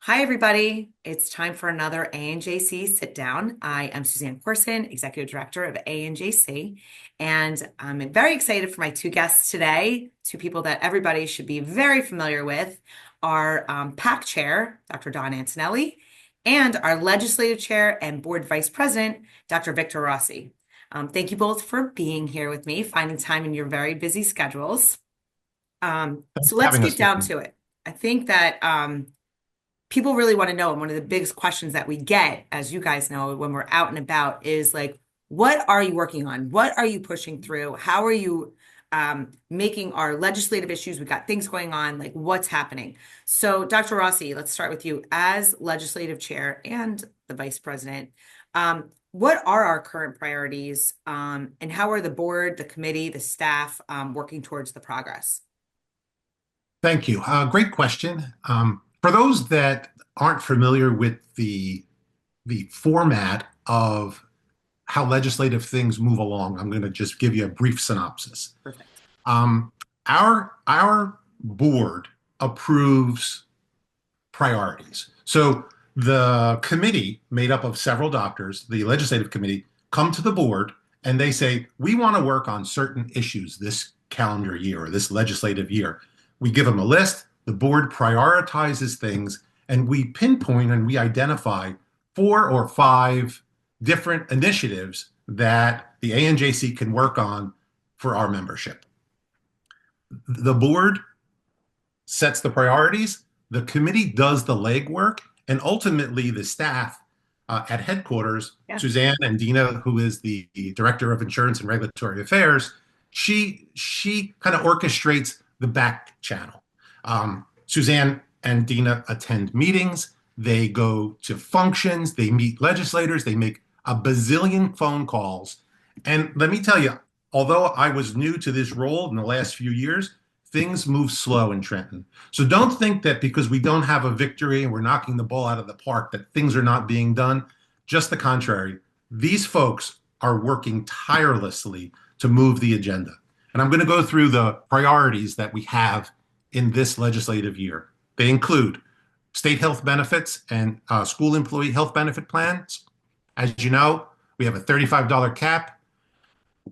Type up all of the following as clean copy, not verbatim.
Hi, everybody. It's time for another ANJC sit down. I am Suzanne Corson, Executive Director of ANJC, and I'm very excited for my two guests today, two people that everybody should be very familiar with, our PAC Chair, Dr. Don Antonelli, and our Legislative Chair and Board Vice President, Dr. Victor Rossi. Thank you both for being here with me, finding time in your very busy schedules. So let's Having get us. down to it. I think that people really want to know, and one of the biggest questions that we get, as you guys know, when we're out and about is like, what are you working on? What are you pushing through? How are you making our legislative issues? We've got things going on, like what's happening? So, Dr. Rossi, let's start with you as legislative chair and the vice president. What are our current priorities, and how are the board, the committee, the staff working towards the progress? Thank you. Great question. For those that aren't familiar with the format of how legislative things move along, I'm going to just give you a brief synopsis. Perfect. Um, our board approves priorities. So the committee, made up of several doctors, the legislative committee, come to the board and they say, we want to work on certain issues this calendar year or this legislative year. We give them a list, the board prioritizes things, and we pinpoint and we identify 4 or 5 different initiatives that the ANJC can work on for our membership. The board sets the priorities, the committee does the legwork, and ultimately the staff at headquarters, Yeah. Suzanne and Dina, who is the Director of Insurance and Regulatory Affairs, she kind of orchestrates the back channel. Suzanne and Dina attend meetings, they go to functions, they meet legislators, they make a bazillion phone calls. And let me tell you, although I was new to this role in the last few years, things move slow in Trenton. So don't think that because we don't have a victory and we're knocking the ball out of the park that things are not being done. Just the contrary. These folks are working tirelessly to move the agenda. And I'm going to go through the priorities that we have in this legislative year. They include state health benefits and school employee health benefit plans. As you know, we have a $35 cap,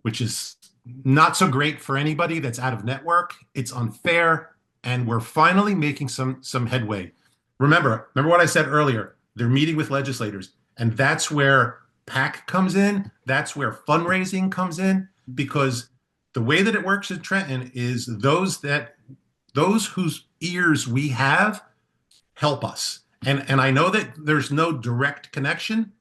which is not so great for anybody that's out of network. It's unfair, and we're finally making some headway. Remember what I said earlier. They're meeting with legislators, and that's where PAC comes in. That's where fundraising comes in, because the way that it works in Trenton is those whose ears we have help us. And I know that there's no direct connection,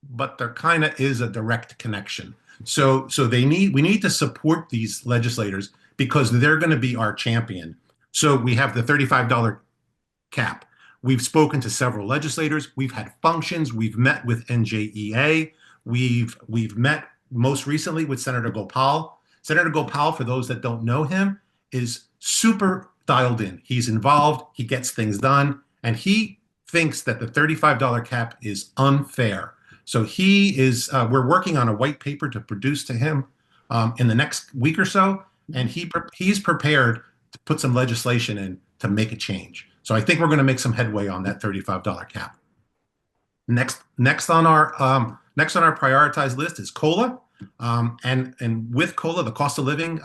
but there kind of is a direct connection. So we need to support these legislators because they're going to be our champion. So we have the $35 cap. We've spoken to several legislators. We've had functions. We've met with NJEA. We've met most recently with Senator Gopal. Senator Gopal, for those that don't know him, is super dialed in. He's involved. He gets things done, and he thinks that the $35 cap is unfair. So we're working on a white paper to produce to him in the next week or so, and he's prepared to put some legislation in to make a change. So I think we're going to make some headway on that $35 cap. Next on our prioritized list is COLA, and with COLA, the cost of living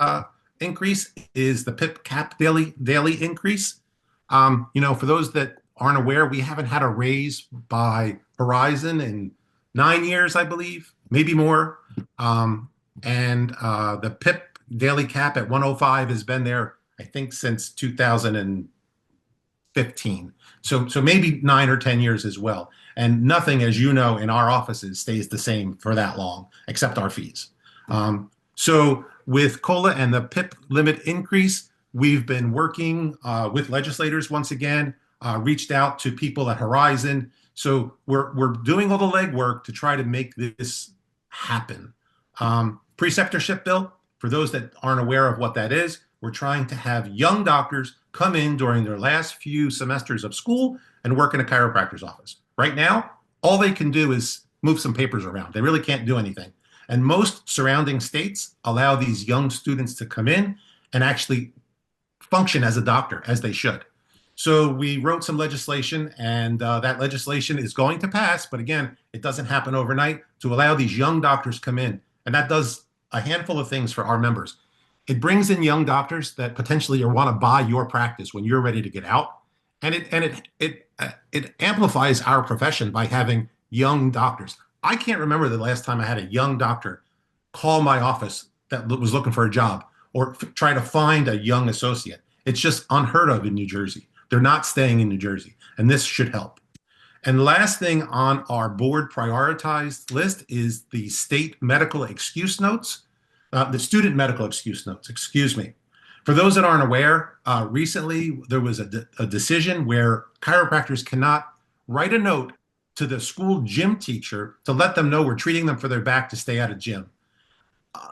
increase is the PIP cap daily increase. For those that aren't aware, we haven't had a raise by Horizon in 9 years, I believe, maybe more. And the PIP daily cap at 105 has been there, I think, since 2015. So maybe 9 or 10 years as well. And nothing, as you know, in our offices stays the same for that long, except our fees. So with COLA and the PIP limit increase, we've been working with legislators once again, reached out to people at Horizon. So we're doing all the legwork to try to make this happen. Preceptorship bill, for those that aren't aware of what that is, we're trying to have young doctors come in during their last few semesters of school and work in a chiropractor's office. Right now, all they can do is move some papers around. They really can't do anything. And most surrounding states allow these young students to come in and actually function as a doctor, as they should. So we wrote some legislation, and that legislation is going to pass. But again, it doesn't happen overnight to allow these young doctors come in, and that does a handful of things for our members. It brings in young doctors that potentially want to buy your practice when you're ready to get out, and it amplifies our profession by having young doctors. I can't remember the last time I had a young doctor call my office that was looking for a job or try to find a young associate. It's just unheard of in New Jersey. They're not staying in New Jersey, and this should help. And last thing on our board prioritized list is the state medical excuse notes, the student medical excuse notes, excuse me. For those that aren't aware, recently there was a decision where chiropractors cannot write a note to the school gym teacher to let them know we're treating them for their back to stay out of gym.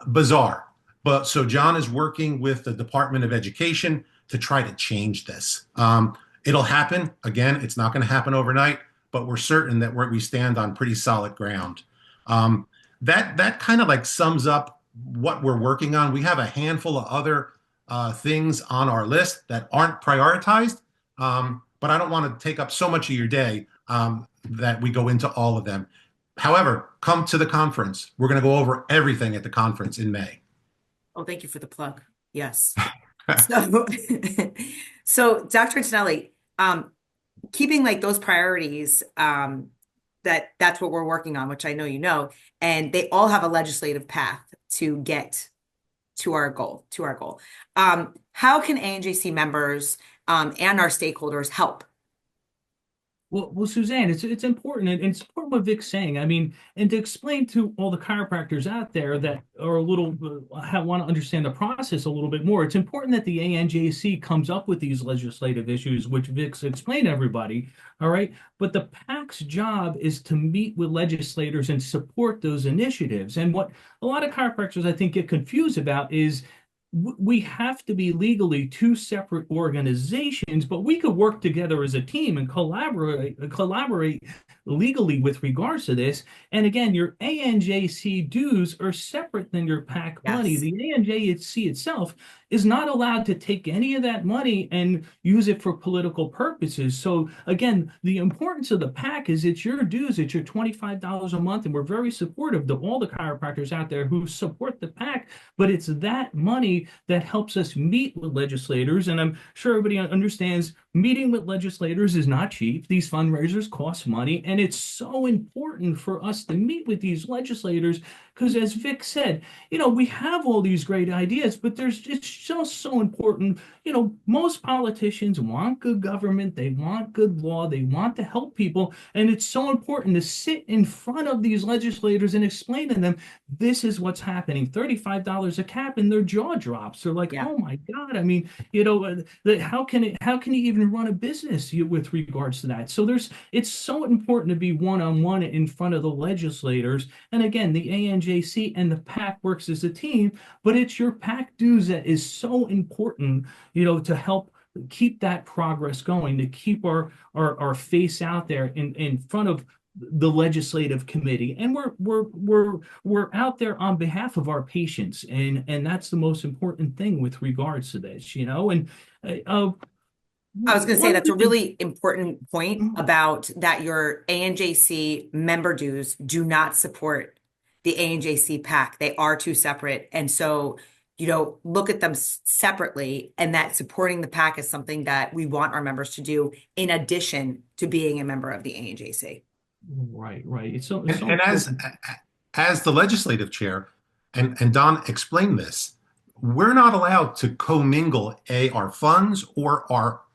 Bizarre. But so John is working with the Department of Education to try to change this. It'll happen. Again, it's not going to happen overnight, but we're certain that we stand on pretty solid ground. That kind of like sums up what we're working on. We have a handful of other things on our list that aren't prioritized, but I don't want to take up so much of your day that we go into all of them. However, come to the conference. We're going to go over everything at the conference in May. Oh, thank you for the plug. Yes. So, so Dr. Antonelli, keeping like those priorities, that's what we're working on, which I know you know, and they all have a legislative path to get to our goal, how can ANJC members and our stakeholders help? Well, Suzanne, it's important, and it's important what Vic's saying. I mean, and to explain to all the chiropractors out there that are a little want to understand the process a little bit more, it's important that the ANJC comes up with these legislative issues, which Vic's explained to everybody. All right, but the PAC's job is to meet with legislators and support those initiatives. And what a lot of chiropractors, I think, get confused about is we have to be legally two separate organizations, but we could work together as a team and collaborate legally with regards to this. And again, your ANJC dues are separate than your PAC money. Yes. The ANJC itself is not allowed to take any of that money and use it for political purposes. So again, the importance of the PAC is it's your dues, it's your $25 a month, and we're very supportive of all the chiropractors out there who support the PAC, but it's that money that helps us meet with legislators. And I'm sure everybody understands meeting with legislators is not cheap. These fundraisers cost money, and it's so important for us to meet with these legislators because, as Vic said, we have all these great ideas, but it's just so important. Most politicians want good government, they want good law, they want to help people, and it's so important to sit in front of these legislators and explain to them this is what's happening. $35 a cap, and their jaw drops. They're like, Yeah. oh my God. I mean, how can you even run a business with regards to that? So it's so important to be one-on-one in front of the legislators. And again, the ANJC and the PAC works as a team, but it's your PAC dues that is so important, to help keep that progress going, to keep our face out there in front of the legislative committee. And we're out there on behalf of our patients, and that's the most important thing with regards to this, and I was going to say one that's a thing. really important point about that your ANJC member dues do not support the ANJC PAC. They are two separate. And so, look at them separately, and that supporting the PAC is something that we want our members to do in addition to being a member of the ANJC. Right. It's so And important. as the legislative chair, and Don explained this, we're not allowed to commingle our funds or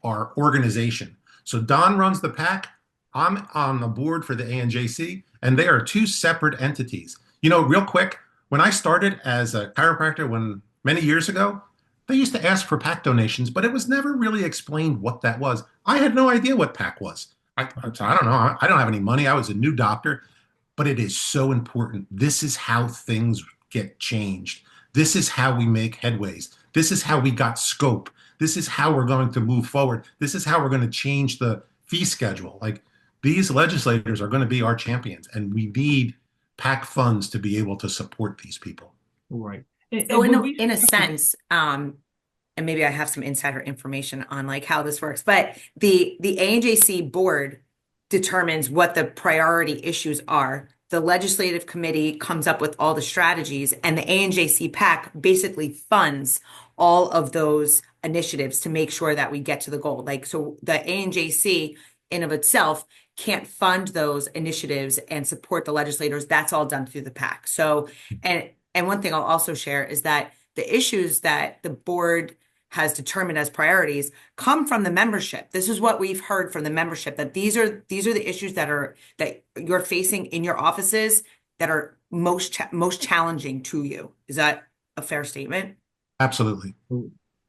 our organization. So Don runs the PAC. I'm on the board for the ANJC, and they are two separate entities. Real quick, when I started as a chiropractor many years ago, they used to ask for PAC donations, but it was never really explained what that was. I had no idea what PAC was. I don't know. I don't have any money. I was a new doctor, but it is so important. This is how things get changed. This is how we make headways. This is how we got scope. This is how we're going to move forward. This is how we're going to change the fee schedule. Like, these legislators are going to be our champions, and we need PAC funds to be able to support these people. Right. So But we in a sense, and maybe I have some insider information on like how this works, but the ANJC board determines what the priority issues are. The legislative committee comes up with all the strategies, and the ANJC PAC basically funds all of those initiatives to make sure that we get to the goal. Like, so the ANJC in of itself can't fund those initiatives and support the legislators. That's all done through the PAC. So, and one thing I'll also share is that the issues that the board has determined as priorities come from the membership. This is what we've heard from the membership, that these are the issues that you're facing in your offices that are most challenging to you. Is that a fair statement? Absolutely.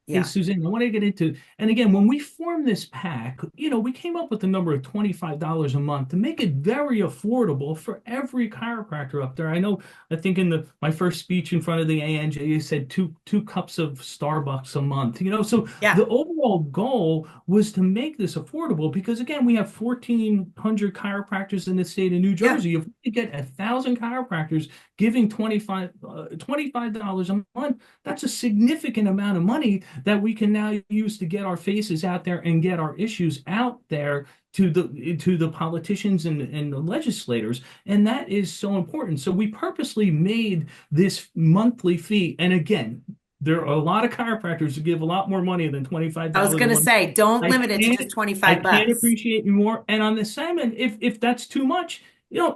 Hey, Suzanne, I want to get into, and again, when we formed this PAC, we came up with the number of $25 a month to make it very affordable for every chiropractor up there. I think in my first speech in front of the ANJ, you said two cups of Starbucks a month, so the overall goal was to make this affordable because again, we have 1,400 chiropractors in the state of New Jersey. If we could get 1,000 chiropractors giving $25 a month, that's a significant amount of money that we can now use to get our faces out there and get our issues out there to the politicians and the legislators. And that is so important. So we purposely made this monthly fee. And again, there are a lot of chiropractors who give a lot more money than $25. I was going to say, don't limit it to just 25 bucks. I can't appreciate you more. And on the assignment, if that's too much,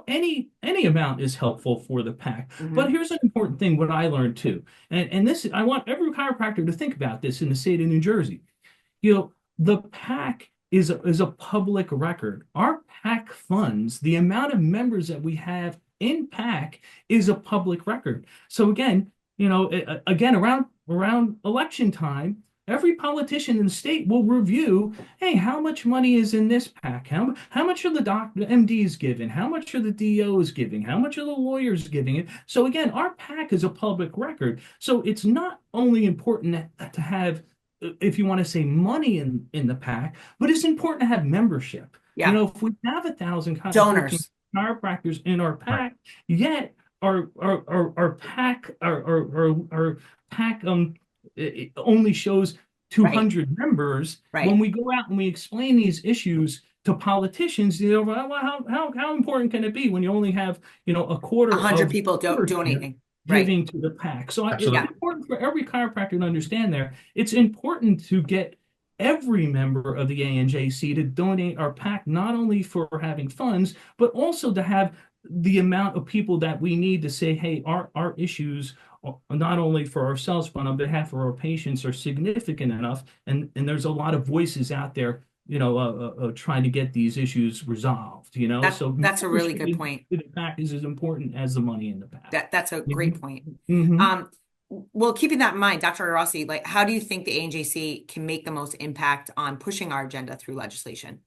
any amount is helpful for the PAC. But here's an important thing, what I learned too. And this, I want every chiropractor to think about this in the state of New Jersey. The PAC is a public record. Our PAC funds, the amount of members that we have in PAC is a public record. So again, around election time, every politician in the state will review, hey, how much money is in this PAC? How much are the MDs giving? How much are the DOs giving? How much are the lawyers giving it? So again, our PAC is a public record. So it's not only important to have, if you want to say money in the PAC, but it's important to have membership. If we have 1,000 donors, chiropractors in our PAC, yet our PAC, our PAC it only shows 200 members. When we go out and we explain these issues to politicians, how important can it be when you only have a quarter 100 people donating giving to the PAC? So it's important for every chiropractor to understand it's important to get every member of the ANJC to donate our PAC, not only for having funds, but also to have the amount of people that we need to say, hey, our issues, not only for ourselves, but on behalf of our patients, are significant enough. And there's a lot of voices out there, trying to get these issues resolved, So that's a really good point. The PAC is as important as the money in the PAC. That's a great point. Well, keeping that in mind, Dr. Rossi, like, how do you think the ANJC can make the most impact on pushing our agenda through legislation?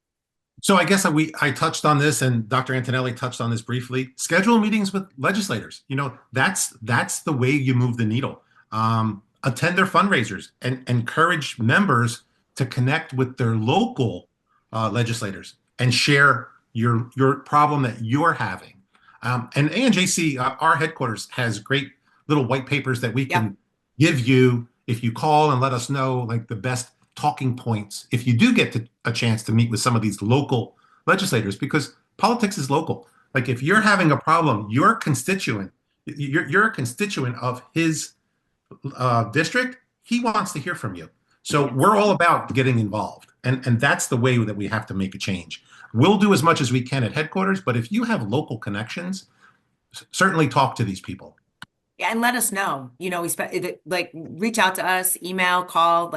So I guess I touched on this, and Dr. Antonelli touched on this briefly. Schedule meetings with legislators. That's the way you move the needle. Attend their fundraisers and encourage members to connect with their local legislators and share your problem that you're having. And ANJC, our headquarters, has great little white papers that we can give you if you call and let us know, like, the best talking points if you do get a chance to meet with some of these local legislators, because politics is local. Like, if you're having a problem, you're a constituent of his district, he wants to hear from you. So we're all about getting involved, and that's the way that we have to make a change. We'll do as much as we can at headquarters, but if you have local connections, certainly talk to these people. Yeah, and let us know. Reach out to us, email, call,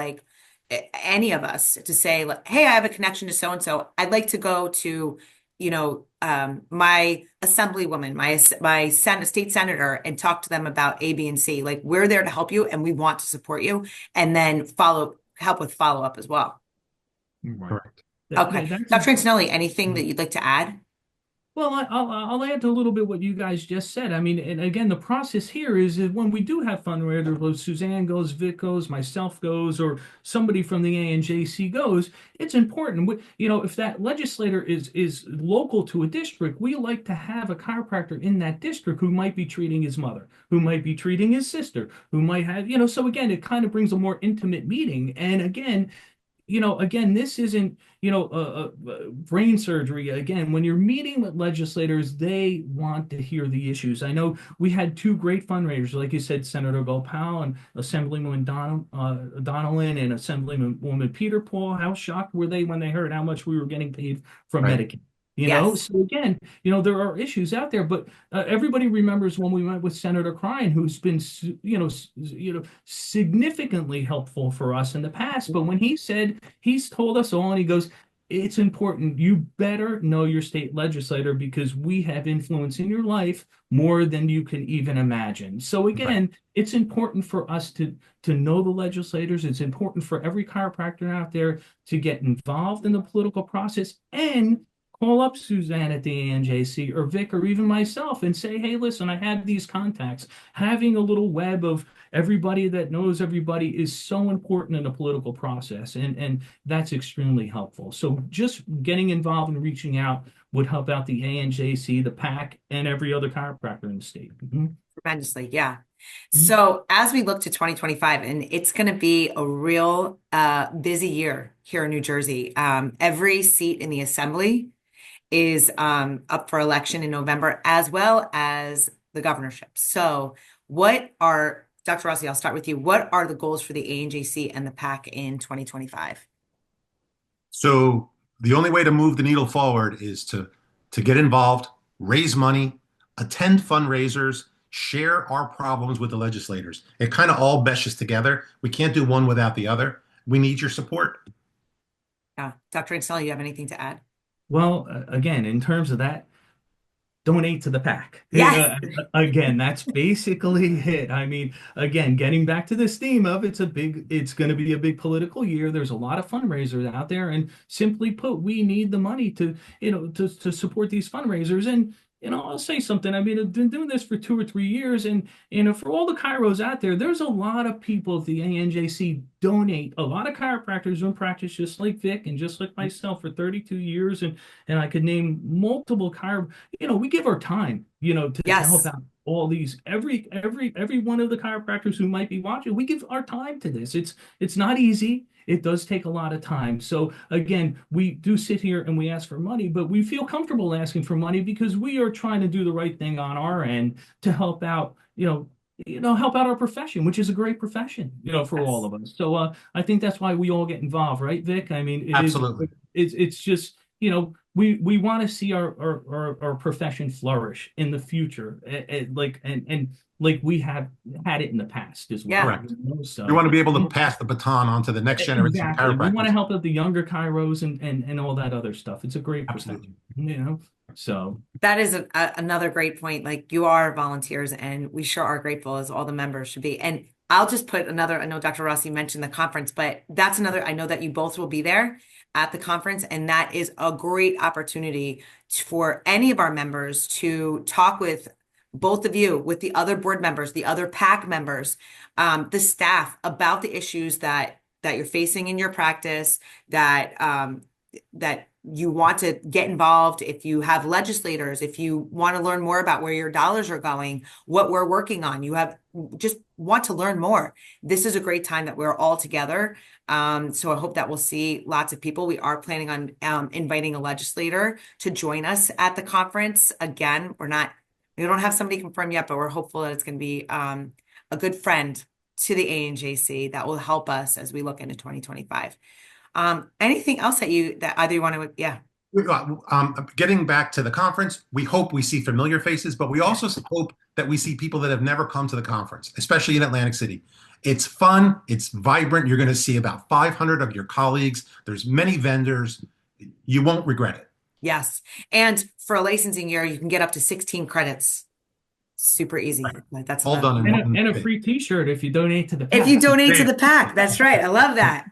any of us, to say, hey, I have a connection to so-and-so. I'd like to go to, my assemblywoman, my state senator, and talk to them about A, B, and C. Like, we're there to help you, and we want to support you, and then help with follow-up as well. Correct. Okay. Dr. Antonelli, anything that you'd like to add? Well, I'll add a little bit what you guys just said. I mean, and again, the process here is that when we do have fundraisers, whether Suzanne goes, Vic goes, myself goes, or somebody from the ANJC goes, it's important. If that legislator is local to a district, we like to have a chiropractor in that district who might be treating his mother, who might be treating his sister, who might have, so again, it kind of brings a more intimate meeting. And again, this isn't, brain surgery. Again, when you're meeting with legislators, they want to hear the issues. I know we had two great fundraisers, like you said, Senator Gopal and Assemblywoman Donnellan and Assemblywoman Peter Paul. How shocked were they when they heard how much we were getting paid from Right. Medicaid? Yes. So again, there are issues out there, but everybody remembers when we met with Senator Crine, who's been, significantly helpful for us in the past. But when he's told us all, and he goes, it's important. You better know your state legislator because we have influence in your life more than you can even imagine. So Right. again, it's important for us to know the legislators. It's important for every chiropractor out there to get involved in the political process and call up Suzanne at the ANJC or Vic or even myself and say, hey, listen, I have these contacts. Having a little web of everybody that knows everybody is so important in the political process, and that's extremely helpful. So just getting involved and reaching out would help out the ANJC, the PAC, and every other chiropractor in the state. Tremendously. Yeah. Mhm. So as we look to 2025, and it's going to be a real busy year here in New Jersey. Every seat in the assembly is up for election in November, as well as the governorship. So Dr. Rossi, I'll start with you. What are the goals for the ANJC and the PAC in 2025? So the only way to move the needle forward is to get involved, raise money, attend fundraisers, share our problems with the legislators. It kind of all meshes together. We can't do one without the other. We need your support. Yeah. Dr. Antonelli, you have anything to add? Well, again, in terms of that, donate to the PAC. Yes. Again, that's basically it. I mean, again, getting back to this theme of it's going to be a big political year. There's a lot of fundraisers out there, and simply put, we need the money to support these fundraisers. And I'll say something. I mean, I've been doing this for 2 or 3 years, and for all the chiros out there, there's a lot of people at the ANJC donate. A lot of chiropractors who practice just like Vic and just like myself for 32 years, and I could name multiple we give our time, to help Yes. out all these every one of the chiropractors who might be watching. We give our time to this. It's not easy. It does take a lot of time. So again, we do sit here and we ask for money, but we feel comfortable asking for money because we are trying to do the right thing on our end to help out, help out our profession, which is a great profession, for all Yes. of us. So I think that's why we all get involved, right, Vic? I mean, Absolutely. it's just, we want to see our profession flourish in the future, like we have had it in the past as well. Yeah. Correct. So We want to be able to pass the baton on to the next generation of exactly. We want to chiropractors. help out the younger chiros and all that other stuff. It's a great Absolutely. profession, So That is another great point. Like you are volunteers, and we sure are grateful as all the members should be. And I'll just put I know Dr. Rossi mentioned the conference, but that's another, I know that you both will be there at the conference, and that is a great opportunity for any of our members to talk with both of you, with the other board members, the other PAC members, the staff about the issues that you're facing in your practice, that you want to get involved. If you have legislators, if you want to learn more about where your dollars are going, what we're working on, just want to learn more. This is a great time that we're all together. So I hope that we'll see lots of people. We are planning on inviting a legislator to join us at the conference. Again, we don't have somebody confirmed yet, but we're hopeful that it's going to be a good friend to the ANJC that will help us as we look into 2025. Anything else that either you want to, yeah. Getting back to the conference, we hope we see familiar faces, but we also hope that we see people that have never come to the conference, especially in Atlantic City. It's fun. It's vibrant. You're going to see about 500 of your colleagues. There's many vendors. You won't regret it. Yes. And for a licensing year, you can get up to 16 credits. Super easy. That's All done in one and a day. free T-shirt if you donate to the PAC. If you donate to the PAC, that's right. I love that.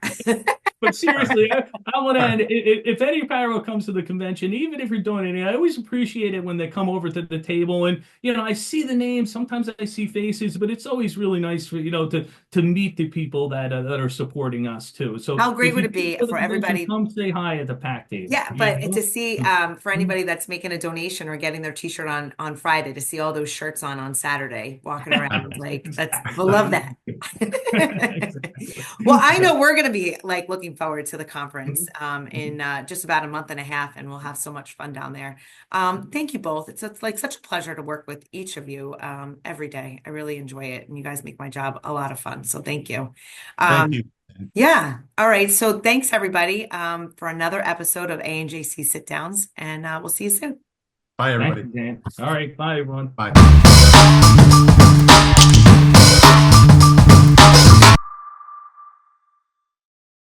But seriously, I want to end. If any Pyro comes to the convention, even if you're donating, I always appreciate it when they come over to the table. And I see the names. Sometimes I see faces, but it's always really nice for to meet the people that are supporting us too. So How great if would you it be come to the for convention, everybody? come say hi at the PAC table. Yeah, but to see for anybody that's making a donation or getting their t-shirt on Friday, to see all those shirts on Saturday walking around, like we'll love that. Well, I know we're going to be like looking forward to the conference in just about a month and a half, and we'll have so much fun down there. Thank you both. It's like such a pleasure to work with each of you every day. I really enjoy it, and you guys make my job a lot of fun. So thank you. Thank you. Yeah. All right. So thanks everybody for another episode of ANJC Sit Downs, and we'll see you soon. Bye, everybody. Thanks, Dan. All right. Bye, everyone. Bye.